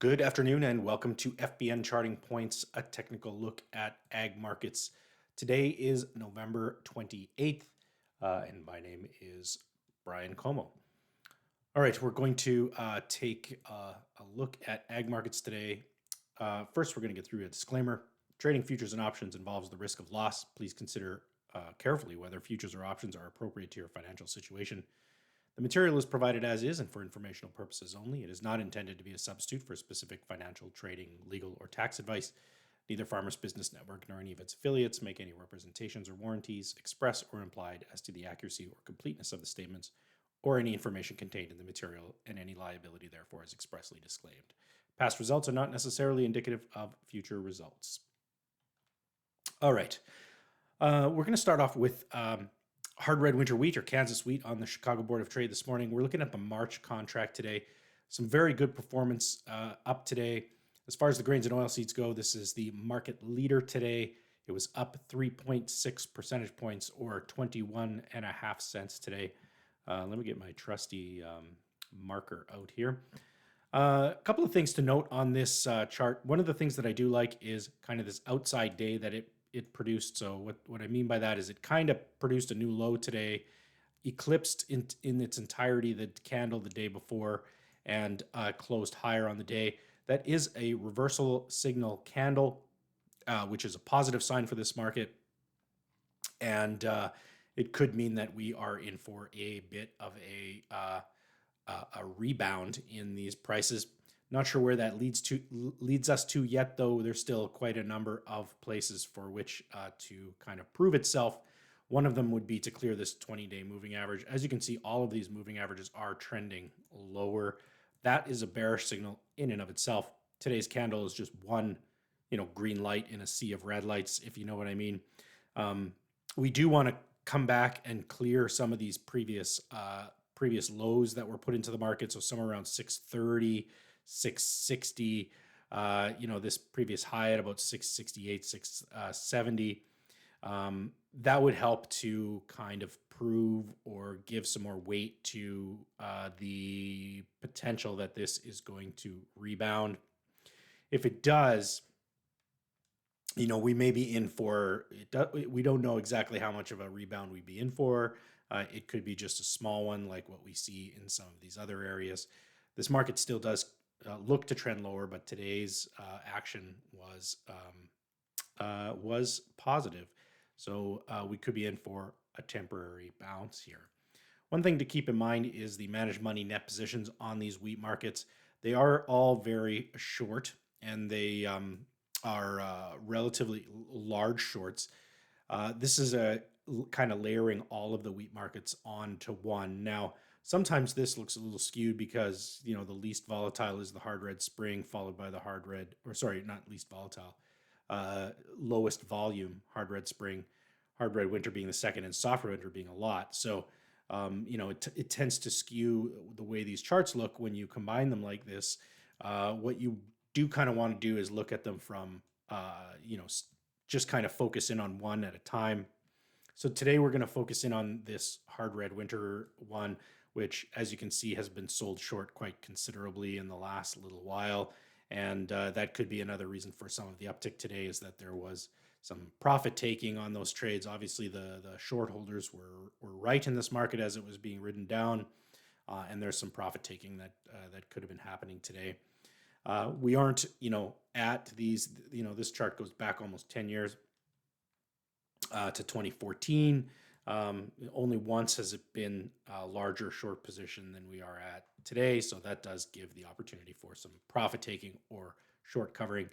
Good afternoon and welcome to FBN Charting Points, a technical look at ag markets. Today is November 28th, and my name is Brian Como. All right, we're going to take a look at ag markets today. First, we're going to get through a disclaimer. Trading futures and options involves the risk of loss. Please consider carefully whether futures or options are appropriate to your financial situation. The material is provided as is and for informational purposes only. It is not intended to be a substitute for specific financial, trading, legal, or tax advice. Neither Farmers Business Network nor any of its affiliates make any representations or warranties, express or implied, as to the accuracy or completeness of the statements or any information contained in the material, and any liability therefore is expressly disclaimed. Past results are not necessarily indicative of future results. All right. We're going to start off with hard red winter wheat or Kansas wheat on the Chicago Board of Trade this morning. We're looking at the March contract today. Some very good performance up today. As far as the grains and oilseeds go, this is the market leader today. It was up 3.6 percentage points or 21 and a half cents today. Let me get my trusty marker out here. A couple of things to note on this chart. One of the things that I do like is kind of this outside day that it produced. So what I mean by that is it kind of produced a new low today, eclipsed in its entirety the candle the day before, and closed higher on the day. That is a reversal signal candle, which is a positive sign for this market. And it could mean that we are in for a bit of a rebound in these prices. Not sure where that leads us to yet, though. There's still quite a number of places for which to kind of prove itself. One of them would be to clear this 20-day moving average. As you can see, all of these moving averages are trending lower. That is a bearish signal in and of itself. Today's candle is just one, green light in a sea of red lights, if you know what I mean. We do want to come back and clear some of these previous lows that were put into the market. So somewhere around 630. 660, this previous high at about 668, 670. That would help to kind of prove or give some more weight to the potential that this is going to rebound. If it does, we may be in for it. We don't know exactly how much of a rebound we'd be in for. It could be just a small one like what we see in some of these other areas. This market still does look to trend lower, but today's action was positive. So we could be in for a temporary bounce here. One thing to keep in mind is the managed money net positions on these wheat markets. They are all very short, and they are relatively large shorts. This is a kind of layering all of the wheat markets onto one. Now, sometimes this looks a little skewed because, the least volatile is the hard red spring, followed by the lowest volume hard red spring, hard red winter being the second, and soft red winter being a lot. So, it tends to skew the way these charts look when you combine them like this. What you do kind of want to do is look at them from, just kind of focus in on one at a time. So today we're going to focus in on this hard red winter one, which, as you can see, has been sold short quite considerably in the last little while. And that could be another reason for some of the uptick today, is that there was some profit taking on those trades. Obviously, the short holders were right in this market as it was being ridden down. And there's some profit taking that could have been happening today. We aren't, at these, this chart goes back almost 10 years to 2014. Only once has it been a larger short position than we are at today. So that does give the opportunity for some profit taking or short covering.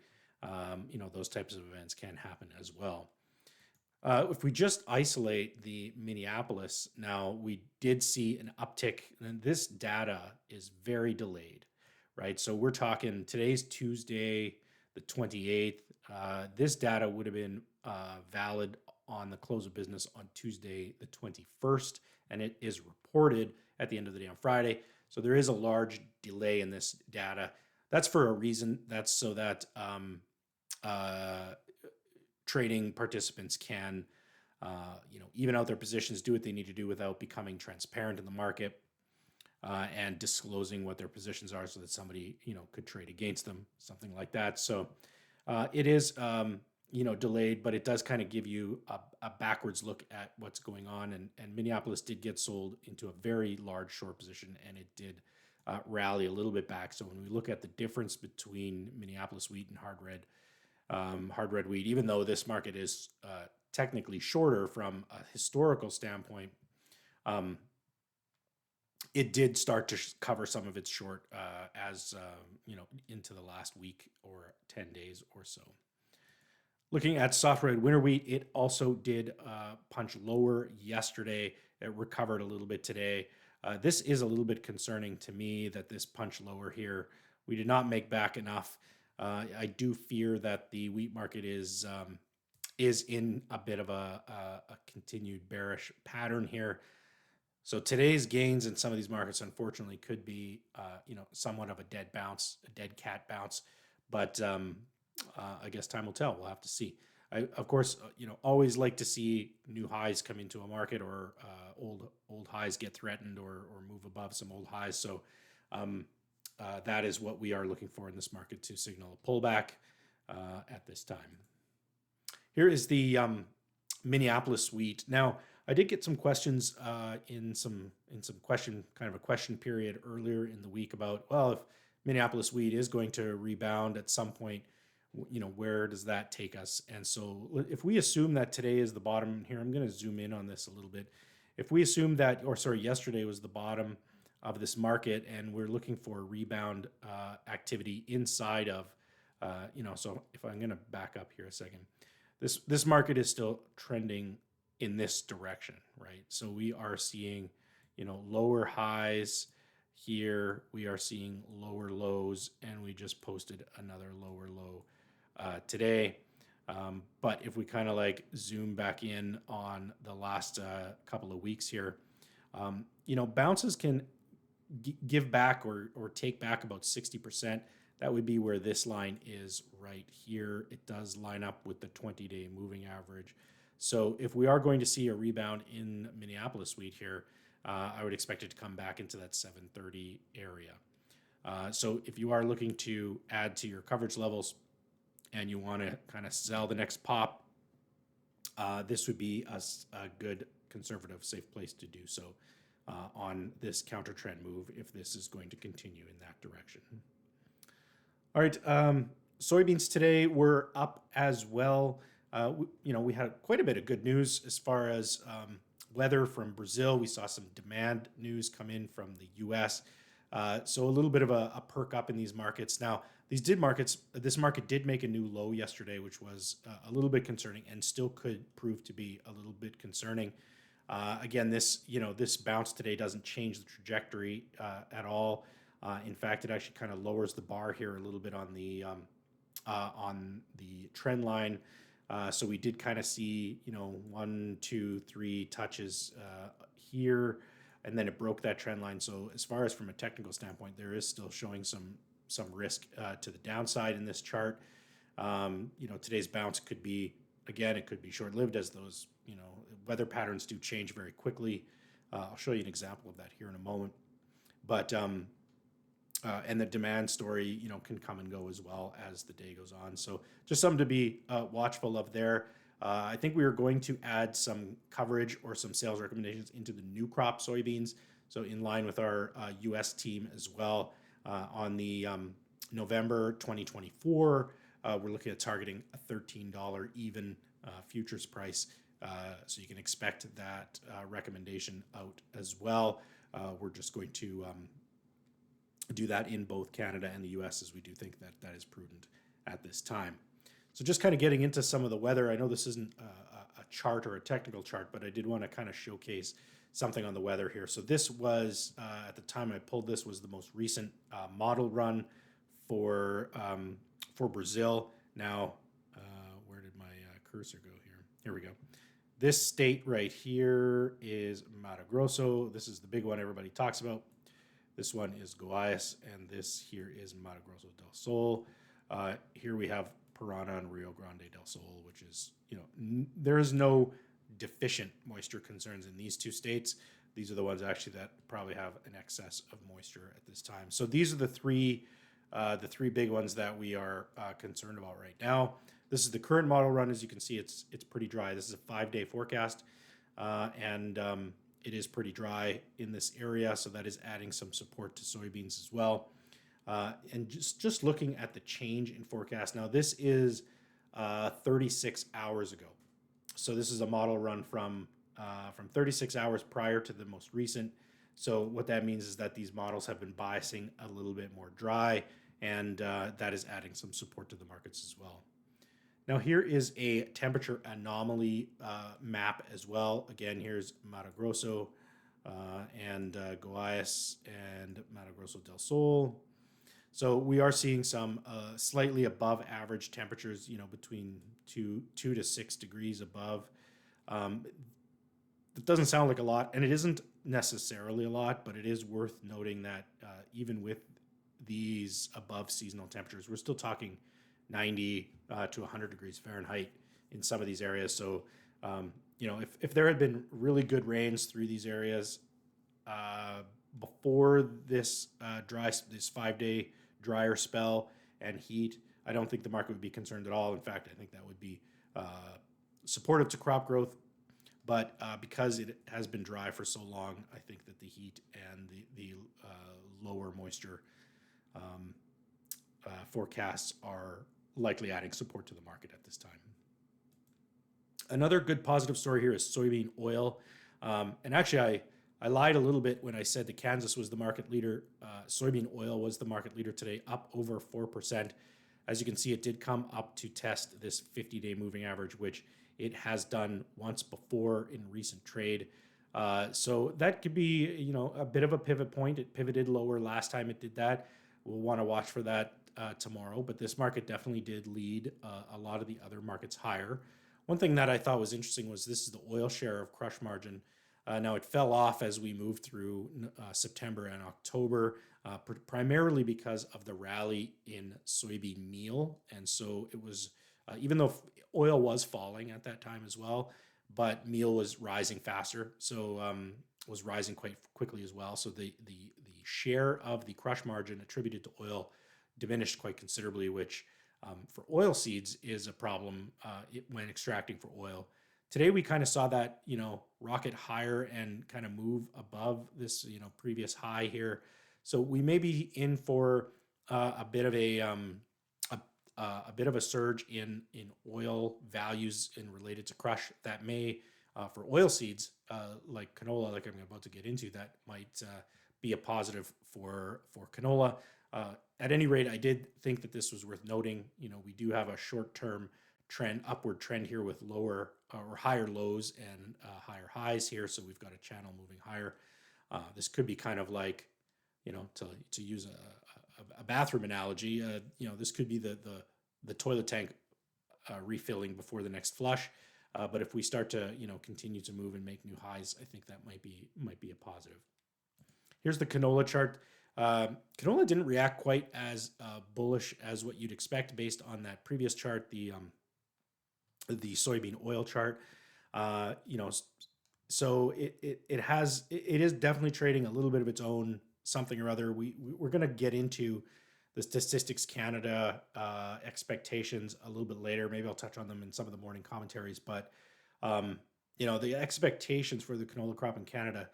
Those types of events can happen as well. If we just isolate the Minneapolis, now we did see an uptick, and this data is very delayed, right? So we're talking today's Tuesday, the 28th. This data would have been valid on the close of business on Tuesday, the 21st, and it is reported at the end of the day on Friday. So there is a large delay in this data. That's for a reason. That's so that trading participants can, even out their positions, do what they need to do without becoming transparent in the market. and disclosing what their positions are so that somebody, could trade against them, something like that. So it is, delayed, but it does kind of give you a backwards look at what's going on. And Minneapolis did get sold into a very large short position, and it did rally a little bit back. So when we look at the difference between Minneapolis wheat and hard red wheat, even though this market is technically shorter from a historical standpoint, um, it did start to cover some of its short as into the last week or 10 days or so. Looking at soft red winter wheat, it also did punch lower yesterday. It recovered a little bit today. This is a little bit concerning to me that this punch lower here. We did not make back enough. I do fear that the wheat market is in a bit of a continued bearish pattern here. So today's gains in some of these markets, unfortunately, could be somewhat of a dead bounce, a dead cat bounce. But I guess time will tell. We'll have to see. I, of course, always like to see new highs come into a market, or old highs get threatened, or move above some old highs. So that is what we are looking for in this market to signal a pullback at this time. Here is the Minneapolis wheat. Now, I did get some questions in some question period earlier in the week about, well, if Minneapolis wheat is going to rebound at some point, where does that take us? And so if we assume that today is the bottom here, I'm going to zoom in on this a little bit. If we assume that, yesterday was the bottom of this market, and we're looking for rebound activity inside of, so if I'm going to back up here a second, this market is still trending in this direction, right? So we are seeing, lower highs here. We are seeing lower lows, and we just posted another lower low today. But if we kind of zoom back in on the last couple of weeks here, bounces can give back or take back about 60%. That would be where this line is right here. It does line up with the 20-day moving average. So if we are going to see a rebound in Minneapolis wheat here, I would expect it to come back into that 730 area. So if you are looking to add to your coverage levels and you want to kind of sell the next pop, this would be a good conservative, safe place to do so on this counter trend move if this is going to continue in that direction. All right, soybeans today were up as well. We had quite a bit of good news as far as weather from Brazil. We saw some demand news come in from the U.S. So a little bit of a perk up in these markets. Now, this market did make a new low yesterday, which was a little bit concerning and still could prove to be a little bit concerning. Again, this bounce today doesn't change the trajectory at all. In fact, it actually kind of lowers the bar here a little bit on the trend line. So we did kind of see, 1, 2, 3 touches here, and then it broke that trend line. So as far as from a technical standpoint, there is still showing some risk to the downside in this chart. Today's bounce could be, again, it could be short-lived as those, weather patterns do change very quickly. I'll show you an example of that here in a moment. But and the demand story, can come and go as well as the day goes on. So just something to be watchful of there. I think we are going to add some coverage or some sales recommendations into the new crop soybeans. So in line with our U.S. team as well on the November 2024, we're looking at targeting a $13 even futures price. So you can expect that recommendation out as well. We're just going to do that in both Canada and the US, as we do think that is prudent at this time. So just kind of getting into some of the weather. I know this isn't a chart or a technical chart, but I did want to kind of showcase something on the weather here. So this was, at the time I pulled this, was the most recent model run for Brazil. Now, where did my cursor go here? Here we go. This state right here is Mato Grosso. This is the big one everybody talks about. This one is Goiás, and this here is Mato Grosso del Sul. Here we have Paraná and Rio Grande del Sul, which is, there is no deficient moisture concerns in these two states. These are the ones actually that probably have an excess of moisture at this time. So these are the three big ones that we are concerned about right now. This is the current model run. As you can see, it's pretty dry. This is a 5-day forecast, and it is pretty dry in this area, so that is adding some support to soybeans as well. And just looking at the change in forecast, now this is 36 hours ago. So this is a model run from 36 hours prior to the most recent. So what that means is that these models have been biasing a little bit more dry, and that is adding some support to the markets as well. Now here is a temperature anomaly map as well. Again, here's Mato Grosso and Goiás and Mato Grosso del Sul. So we are seeing some slightly above average temperatures, between 2 to 6 degrees above. It doesn't sound like a lot, and it isn't necessarily a lot, but it is worth noting that even with these above seasonal temperatures, we're still talking 90 to 100 degrees Fahrenheit in some of these areas. So, if there had been really good rains through these areas before this 5-day drier spell and heat, I don't think the market would be concerned at all. In fact, I think that would be supportive to crop growth. But because it has been dry for so long, I think that the heat and the lower moisture forecasts are likely adding support to the market at this time. Another good positive story here is soybean oil. And actually, I lied a little bit when I said that Kansas was the market leader. Soybean oil was the market leader today, up over 4%. As you can see, it did come up to test this 50-day moving average, which it has done once before in recent trade. So that could be, a bit of a pivot point. It pivoted lower last time it did that. We'll want to watch for that tomorrow. But this market definitely did lead a lot of the other markets higher. One thing that I thought was interesting was this is the oil share of crush margin. Now, it fell off as we moved through September and October, primarily because of the rally in soybean meal. And so it was, even though oil was falling at that time as well, but meal was rising faster, so was rising quite quickly as well. So the share of the crush margin attributed to oil diminished quite considerably, which for oil seeds is a problem when extracting for oil. Today we kind of saw that rocket higher and kind of move above this previous high here. So we may be in for a bit of a surge in oil values in related to crush that may for oil seeds like canola, like I'm about to get into, that might be a positive for canola. At any rate, I did think that this was worth noting. We do have a short-term upward trend here with lower or higher lows and higher highs here. So we've got a channel moving higher. This could be kind of like, to use a bathroom analogy, this could be the toilet tank refilling before the next flush. But if we start to, continue to move and make new highs, I think that might be a positive. Here's the canola chart. Canola didn't react quite as bullish as what you'd expect based on that previous chart, the soybean oil chart. So it is definitely trading a little bit of its own something or other. We're going to get into the Statistics Canada expectations a little bit later. Maybe I'll touch on them in some of the morning commentaries. But the expectations for the canola crop in Canada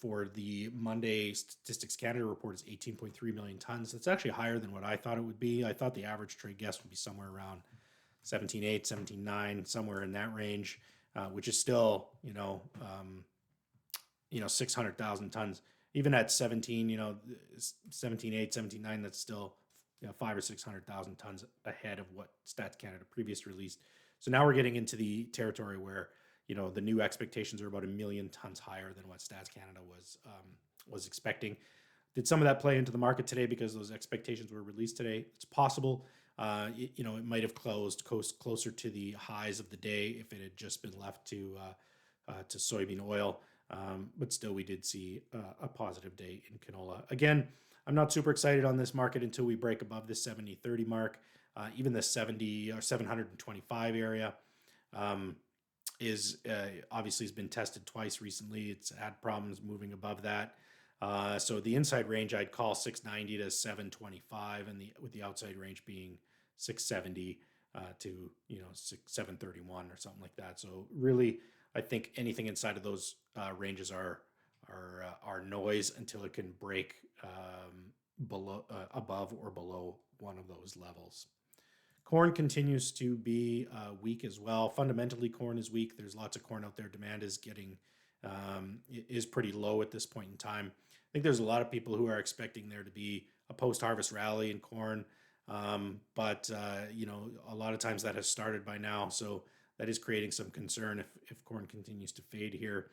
for the Monday Statistics Canada report is 18.3 million tons. That's actually higher than what I thought it would be. I thought the average trade guess would be somewhere around 17.8, 17.9, somewhere in that range, which is still 600,000 tons. Even at 17, 17.8, 17.9, that's still 500,000 or 600,000 tons ahead of what Stats Canada previously released. So now we're getting into the territory where the new expectations are about 1 million tons higher than what Stats Canada was expecting. Did some of that play into the market today because those expectations were released today? It's possible. It might have closed closer to the highs of the day if it had just been left to soybean oil. But still, we did see a positive day in canola. Again, I'm not super excited on this market until we break above the 70-30 mark, even the 70 or 725 area. is obviously has been tested twice recently. It's had problems moving above that. So the inside range I'd call 690 to 725, and with the outside range being 670 to 731 or something like that. So really, I think anything inside of those ranges are noise until it can break below, above or below one of those levels. Corn continues to be weak as well. Fundamentally, corn is weak. There's lots of corn out there. Demand is pretty low at this point in time. I think there's a lot of people who are expecting there to be a post-harvest rally in corn, but a lot of times that has started by now. So that is creating some concern if corn continues to fade here.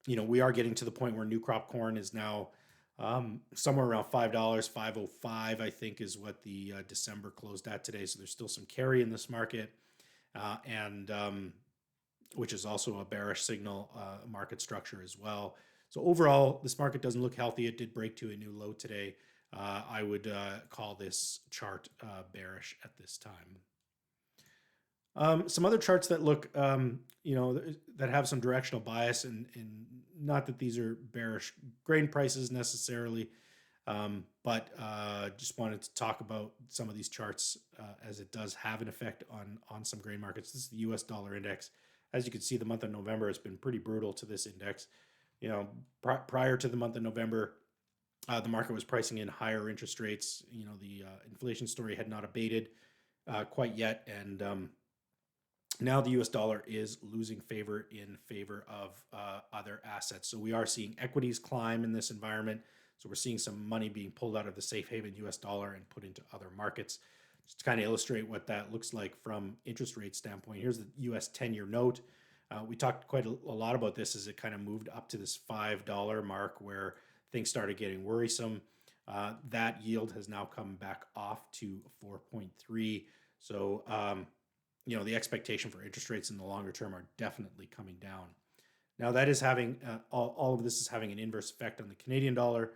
We are getting to the point where new crop corn is now somewhere around $5, $5.05, I think, is what the December closed at today. So there's still some carry in this market, and which is also a bearish signal market structure as well. So overall, this market doesn't look healthy. It did break to a new low today. I would call this chart bearish at this time. Some other charts that look, that have some directional bias, and not that these are bearish grain prices necessarily, but just wanted to talk about some of these charts as it does have an effect on some grain markets. This is the U.S. dollar index. As you can see, the month of November has been pretty brutal to this index. Prior to the month of November, the market was pricing in higher interest rates. The inflation story had not abated quite yet, and now the U.S. dollar is losing favor in favor of other assets. So we are seeing equities climb in this environment. So we're seeing some money being pulled out of the safe haven U.S. dollar and put into other markets. Just to kind of illustrate what that looks like from interest rate standpoint, here's the U.S. 10-year note. We talked quite a lot about this as it kind of moved up to this $5 mark where things started getting worrisome. That yield has now come back off to 4.3. So the expectation for interest rates in the longer term are definitely coming down. Now that is having all of this is having an inverse effect on the Canadian dollar,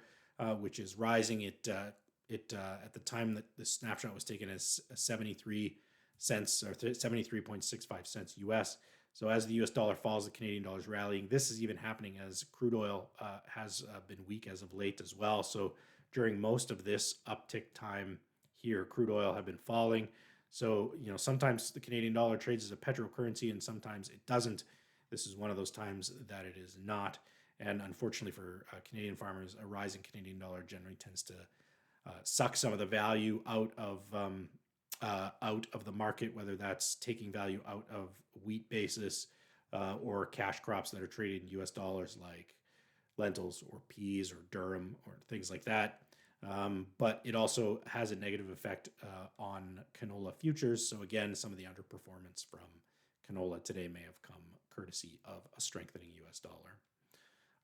which is rising. It at the time that the snapshot was taken as 73 cents or 73.65 cents US. So as the US dollar falls, the Canadian dollar is rallying. This is even happening as crude oil has been weak as of late as well. So during most of this uptick time here, crude oil have been falling. So, sometimes the Canadian dollar trades as a petrocurrency and sometimes it doesn't. This is one of those times that it is not. And unfortunately for Canadian farmers, a rising Canadian dollar generally tends to suck some of the value out of the market, whether that's taking value out of wheat basis or cash crops that are traded in U.S. dollars like lentils or peas or durum or things like that. But it also has a negative effect on canola futures. So again, some of the underperformance from canola today may have come courtesy of a strengthening U.S. dollar.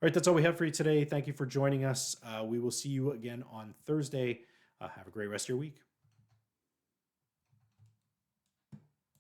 All right, that's all we have for you today. Thank you for joining us. We will see you again on Thursday. Have a great rest of your week.